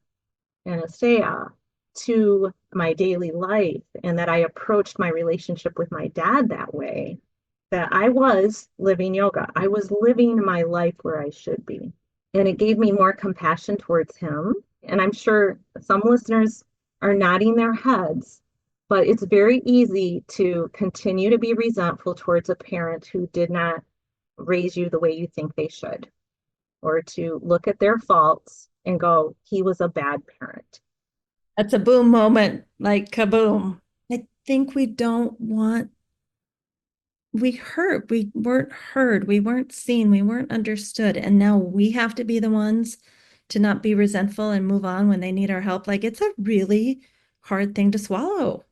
and asteya to my daily life, and that I approached my relationship with my dad that way, that I was living yoga. I was living my life where I should be. And it gave me more compassion towards him. And I'm sure some listeners are nodding their heads, but it's very easy to continue to be resentful towards a parent who did not raise you the way you think they should, or to look at their faults and go, he was a bad parent. That's a boom moment, like kaboom. I think we don't want, we weren't heard, we weren't seen, we weren't understood. And now we have to be the ones to not be resentful and move on when they need our help. Like it's a really hard thing to swallow.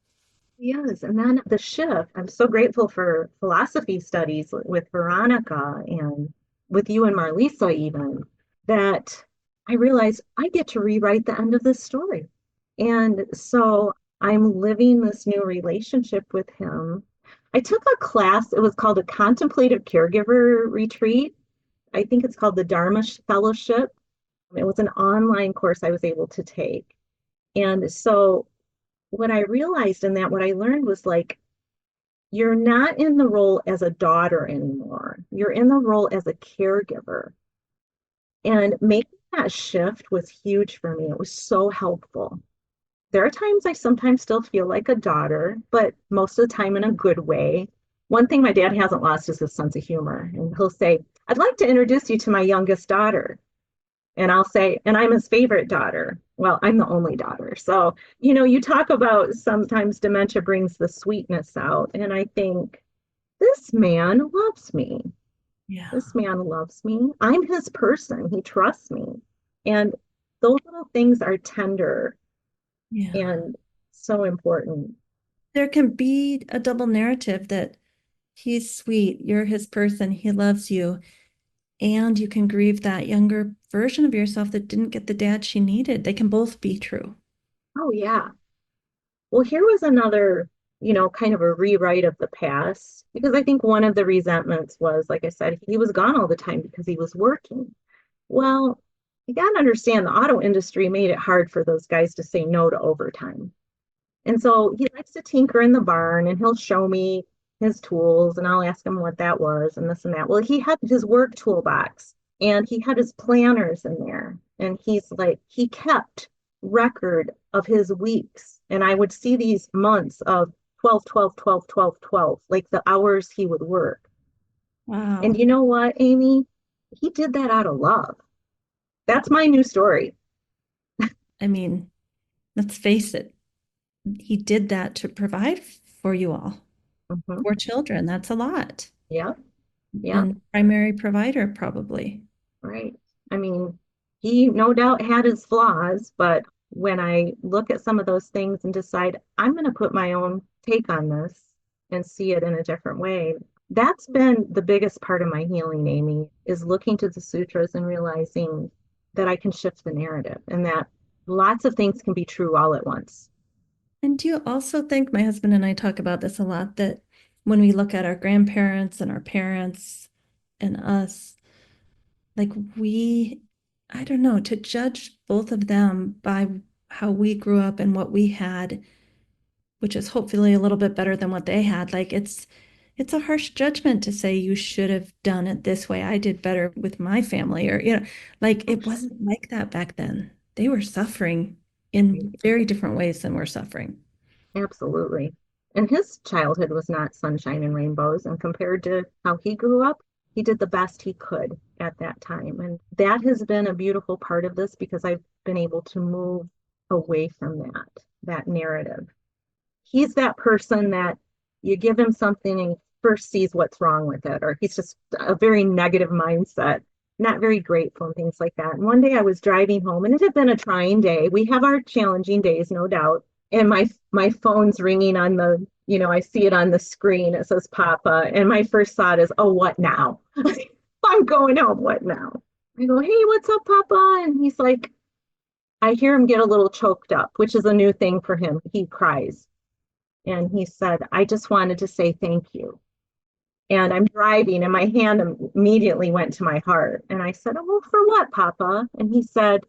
Yes, and then the shift. I'm so grateful for philosophy studies with Veronica and with you and Marlisa even, that I realized I get to rewrite the end of this story. And so I'm living this new relationship with him. I took a class, it was called a contemplative caregiver retreat. I think it's called the Dharma Fellowship. It was an online course I was able to take. And so what I realized in that, what I learned was like, you're not in the role as a daughter anymore. You're in the role as a caregiver. And making that shift was huge for me. It was so helpful. There are times I sometimes still feel like a daughter, but most of the time in a good way. One thing my dad hasn't lost is his sense of humor. And he'll say, I'd like to introduce you to my youngest daughter. And I'll say, and I'm his favorite daughter. Well, I'm the only daughter. So, you talk about sometimes dementia brings the sweetness out. And I think this man loves me. Yeah. This man loves me. I'm his person. He trusts me. And those little things are tender Yeah. and so important. There can be a double narrative that he's sweet, you're his person, he loves you, and you can grieve that younger version of yourself that didn't get the dad she needed. They can both be true. Oh, yeah. Well, here was another, kind of a rewrite of the past, because I think one of the resentments was, like I said, he was gone all the time because he was working. Well, you got to understand the auto industry made it hard for those guys to say no to overtime. And so he likes to tinker in the barn, and he'll show me his tools, and I'll ask him what that was and this and that. Well, he had his work toolbox, and he had his planners in there. And he's like, he kept record of his weeks. And I would see these months of 12, 12, 12, 12, 12, like the hours he would work. And Wow. you know what, Amy? He did that out of love. That's my new story. I mean, let's face it, he did that to provide for you all. Mhm. 4 children, that's a lot. Yeah, yeah. And primary provider, probably. Right. I mean, he no doubt had his flaws, but when I look at some of those things and decide I'm going to put my own take on this and see it in a different way, that's been the biggest part of my healing, Amy, is looking to the sutras and realizing that I can shift the narrative and that lots of things can be true all at once. And do you also think, my husband and I talk about this a lot, that when we look at our grandparents and our parents and us, like I don't know, to judge both of them by how we grew up and what we had, which is hopefully a little bit better than what they had, like it's a harsh judgment to say you should have done it this way. I did better with my family, or like it wasn't like that back then. They were suffering in very different ways than we're suffering. Absolutely. And his childhood was not sunshine and rainbows. And compared to how he grew up, he did the best he could at that time. And that has been a beautiful part of this because I've been able to move away from that narrative. He's that person that you give him something and he first sees what's wrong with it, or he's just a very negative mindset, not very grateful and things like that. And one day I was driving home and it had been a trying day. We have our challenging days, no doubt. And my phone's ringing on the, I see it on the screen. It says Papa. And my first thought is, oh, what now? I'm going home. What now? I go, hey, what's up, Papa? And he's like, I hear him get a little choked up, which is a new thing for him. He cries. And he said, I just wanted to say thank you. And I'm driving and my hand immediately went to my heart. And I said, oh, well, for what, Papa? And he said,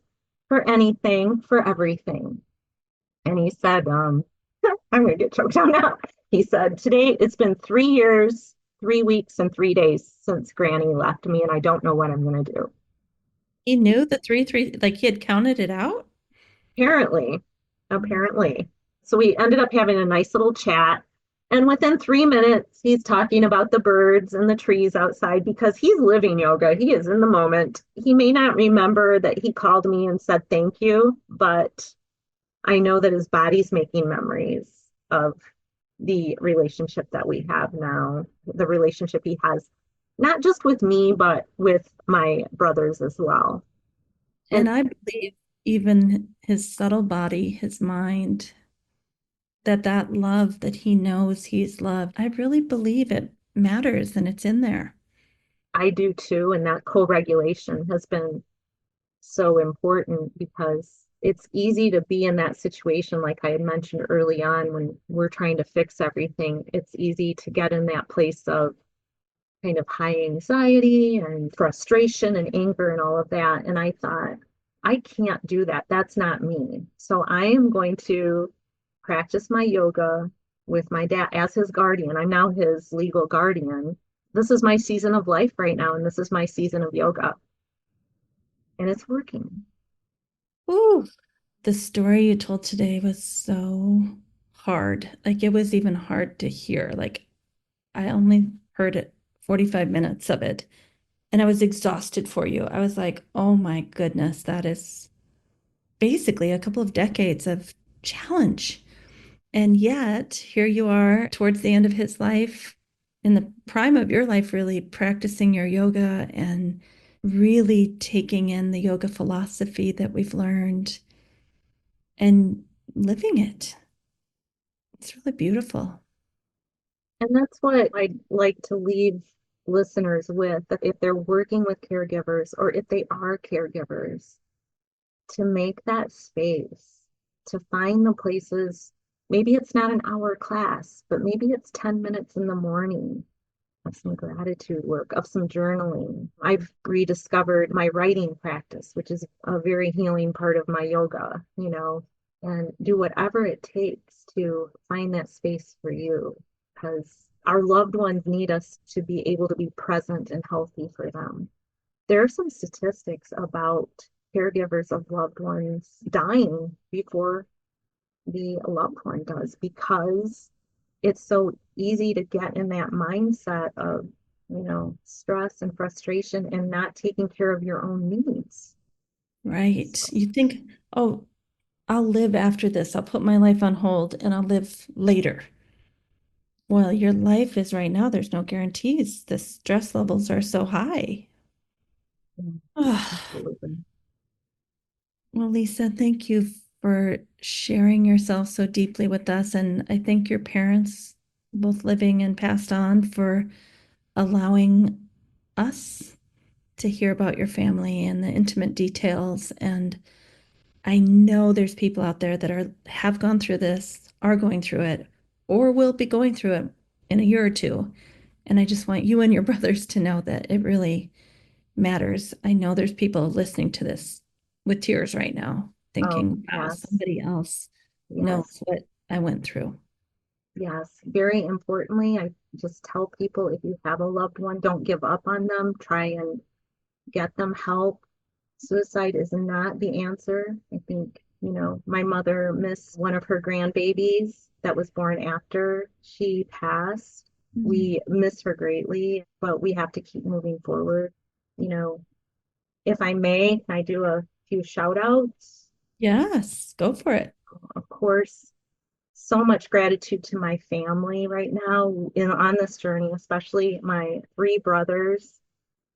for anything, for everything. And he said, I'm going to get choked out now. He said, today it's been 3 years, 3 weeks, and 3 days since Granny left me, and I don't know what I'm going to do. He knew the three, like he had counted it out? Apparently. So we ended up having a nice little chat. And within 3 minutes, he's talking about the birds and the trees outside because he's living yoga. He is in the moment. He may not remember that he called me and said thank you, but I know that his body's making memories of the relationship that we have now, the relationship he has, not just with me, but with my brothers as well. And I believe even his subtle body, his mind, that love that he knows he's loved, I really believe it matters and it's in there. I do too. And that co-regulation has been so important because it's easy to be in that situation, like I had mentioned early on, when we're trying to fix everything. It's easy to get in that place of kind of high anxiety and frustration and anger and all of that. And I thought, I can't do that. That's not me. So I am going to practice my yoga with my dad as his guardian. I'm now his legal guardian. This is my season of life right now, and this is my season of yoga. And it's working. Ooh, the story you told today was so hard. Like it was even hard to hear. Like I only heard it 45 minutes of it and I was exhausted for you. I was like, oh my goodness, that is basically a couple of decades of challenge. And yet, here you are towards the end of his life, in the prime of your life, really practicing your yoga and really taking in the yoga philosophy that we've learned and living it. It's really beautiful. And that's what I'd like to leave listeners with, that if they're working with caregivers or if they are caregivers, to make that space, to find the places. Maybe it's not an hour class, but maybe it's 10 minutes in the morning of some gratitude work, of some journaling. I've rediscovered my writing practice, which is a very healing part of my yoga, and do whatever it takes to find that space for you, because our loved ones need us to be able to be present and healthy for them. There are some statistics about caregivers of loved ones dying before the loved one does because it's so easy to get in that mindset of, stress and frustration and not taking care of your own needs. Right. You think, oh, I'll live after this. I'll put my life on hold and I'll live later. Well, your life is right now. There's no guarantees. The stress levels are so high. Absolutely. Well, Lisa, thank you for sharing yourself so deeply with us. And I thank your parents, both living and passed on, for allowing us to hear about your family and the intimate details. And I know there's people out there that have gone through this, are going through it, or will be going through it in a year or two. And I just want you and your brothers to know that it really matters. I know there's people listening to this with tears right now, thinking, wow, Yes. somebody else knows Yes. what I went through. Yes. Very importantly, I just tell people, if you have a loved one, don't give up on them. Try and get them help. Suicide is not the answer. I think, my mother missed one of her grandbabies that was born after she passed. We miss her greatly, but we have to keep moving forward. You know, if I may, can I do a few shout outs? Yes, go for it. Of course, so much gratitude to my family right now on this journey, especially my three brothers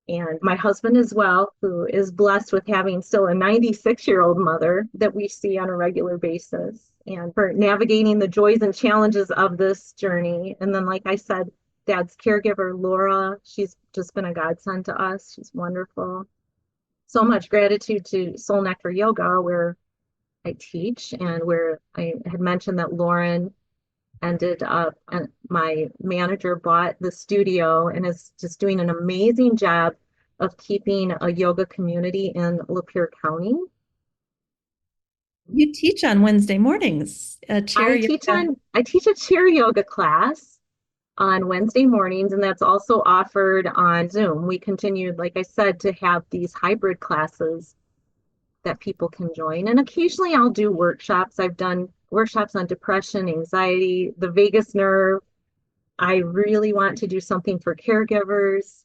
and my husband as well, who is blessed with having still a 96-year-old mother that we see on a regular basis, and for navigating the joys and challenges of this journey. And then, like I said, Dad's caregiver, Laura, she's just been a godsend to us. She's wonderful. So much gratitude to Soul Nectar Yoga, where I teach, and where I had mentioned that Lauren ended up, and my manager bought the studio and is just doing an amazing job of keeping a yoga community in Lapeer County. You teach on Wednesday mornings, I teach a chair yoga class on Wednesday mornings, and that's also offered on Zoom. We continued, like I said, to have these hybrid classes that people can join. And occasionally I'll do workshops. I've done workshops on depression, anxiety, the vagus nerve. I really want to do something for caregivers.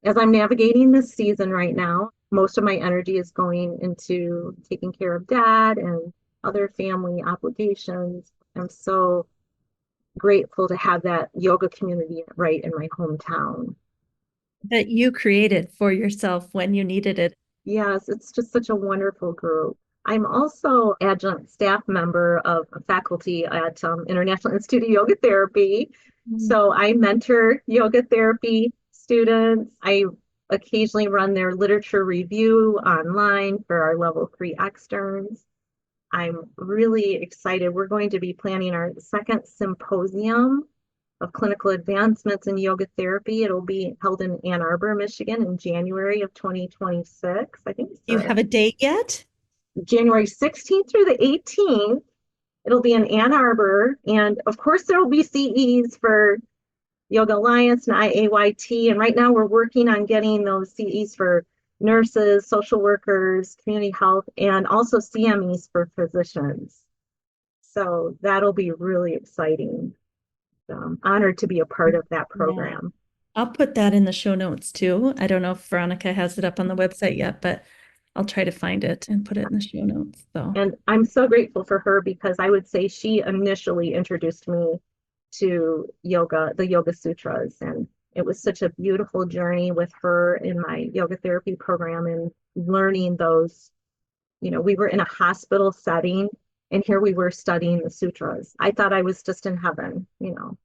As I'm navigating this season right now, most of my energy is going into taking care of dad and other family obligations. I'm so grateful to have that yoga community right in my hometown. that you created for yourself when you needed it. Yes, it's just such a wonderful group. I'm also adjunct staff member of faculty at International Institute of Yoga Therapy. So I mentor yoga therapy students. I occasionally run their literature review online for our level 3 externs. I'm really excited. We're going to be planning our second symposium of clinical advancements in yoga therapy. It'll be held in Ann Arbor, Michigan in January of 2026. I think Do you have a date yet? January 16th through the 18th. It'll be in Ann Arbor. And of course, there will be CEs for Yoga Alliance and IAYT. And right now we're working on getting those CEs for nurses, social workers, community health, and also CMEs for physicians. So that'll be really exciting. I'm honored to be a part of that program. I'll put that in the show notes too. I don't know if Veronica has it up on the website yet, but I'll try to find it and put it in the show notes. So, And I'm so grateful for her, because I would say she initially introduced me to yoga, the Yoga Sutras. And it was such a beautiful journey with her in my yoga therapy program, and learning those. We were in a hospital setting, and here we were studying the sutras. I thought I was just in heaven,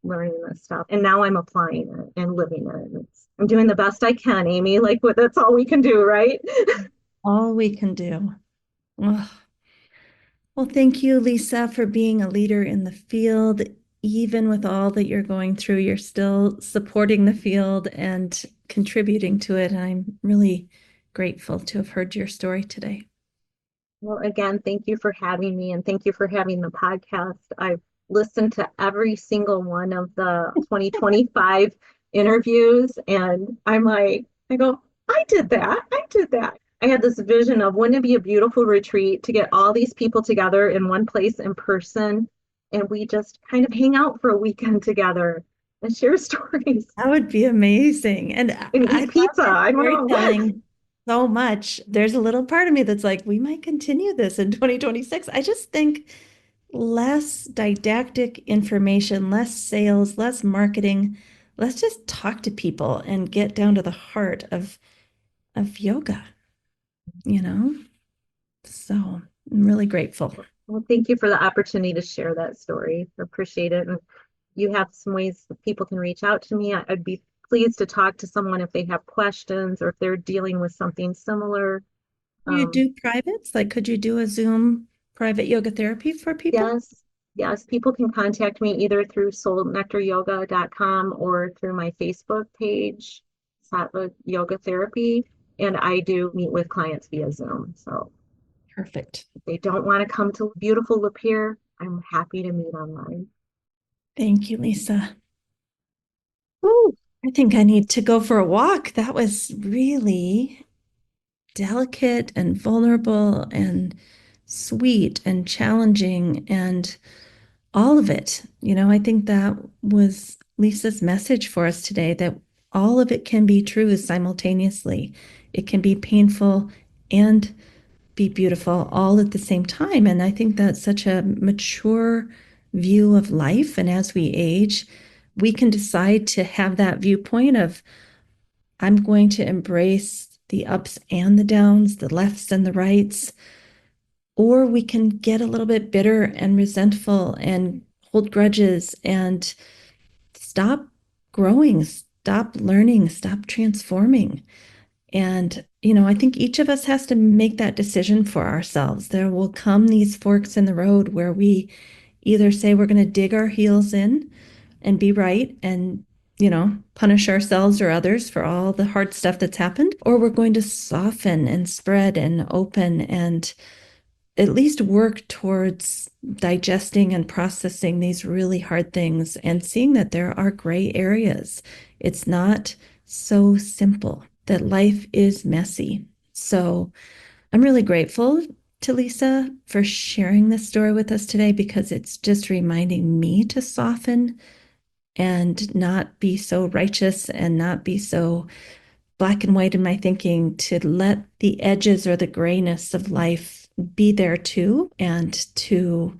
learning this stuff. And now I'm applying it and living it. I'm doing the best I can, Amy. Like, that's all we can do, right? all we can do. Ugh. Well, thank you, Lisa, for being a leader in the field. Even with all that you're going through, you're still supporting the field and contributing to it. I'm really grateful to have heard your story today. Well, again, thank you for having me, and thank you for having the podcast. I've listened to every single one of the 2025 interviews, and I go, I did that. I did that. I had this vision of, wouldn't it be a beautiful retreat to get all these people together in one place in person, and we just kind of hang out for a weekend together and share stories. That would be amazing. And eat pizza. I don't know. So much. There's a little part of me that's like, we might continue this in 2026. I just think less didactic information, less sales, less marketing. Let's just talk to people and get down to the heart of yoga, So I'm really grateful. Well, thank you for the opportunity to share that story. I appreciate it. And you have some ways that people can reach out to me. I'd be pleased to talk to someone if they have questions, or if they're dealing with something similar. You do privates? Like, could you do a Zoom private yoga therapy for people? Yes. People can contact me either through soulnectaryoga.com or through my Facebook page, Satya Yoga Therapy. And I do meet with clients via Zoom. So Perfect. if they don't want to come to beautiful Lapeer, I'm happy to meet online. Thank you, Lisa. Woo. I think I need to go for a walk. That was really delicate and vulnerable and sweet and challenging and all of it. I think that was Lisa's message for us today, that all of it can be true simultaneously. It can be painful and be beautiful all at the same time. And I think that's such a mature view of life. And as we age, we can decide to have that viewpoint of, I'm going to embrace the ups and the downs, the lefts and the rights, or we can get a little bit bitter and resentful and hold grudges and stop growing, stop learning, stop transforming. And, I think each of us has to make that decision for ourselves. There will come these forks in the road where we either say we're going to dig our heels in and be right and, punish ourselves or others for all the hard stuff that's happened, or we're going to soften and spread and open and at least work towards digesting and processing these really hard things and seeing that there are gray areas. It's not so simple, that life is messy. So I'm really grateful to Lisa for sharing this story with us today, because it's just reminding me to soften and not be so righteous and not be so black and white in my thinking, to let the edges or the grayness of life be there too, and to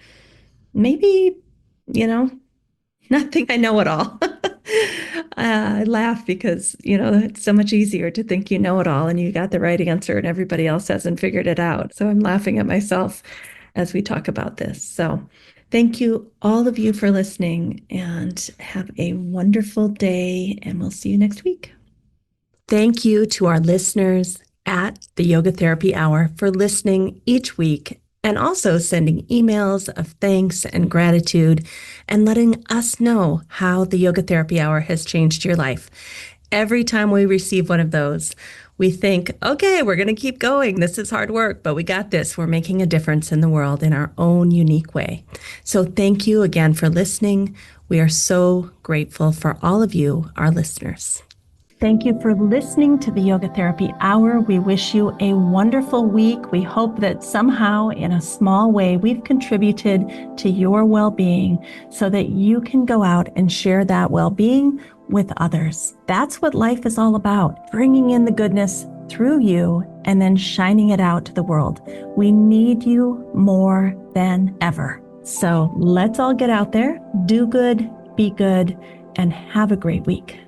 maybe, not think I know it all. I laugh because, it's so much easier to think you know it all and you got the right answer and everybody else hasn't figured it out. So I'm laughing at myself as we talk about this. So thank you, all of you, for listening, and have a wonderful day, and we'll see you next week. Thank you to our listeners at the Yoga Therapy Hour for listening each week, and also sending emails of thanks and gratitude and letting us know how the Yoga Therapy Hour has changed your life. Every time we receive one of those, we think, okay, we're going to keep going. This is hard work, but we got this. We're making a difference in the world in our own unique way. So thank you again for listening. We are so grateful for all of you, our listeners. Thank you for listening to the Yoga Therapy Hour. We wish you a wonderful week. We hope that somehow, in a small way, we've contributed to your well-being so that you can go out and share that well-being with others. That's what life is all about, bringing in the goodness through you and then shining it out to the world. We need you more than ever. So let's all get out there, do good, be good, and have a great week.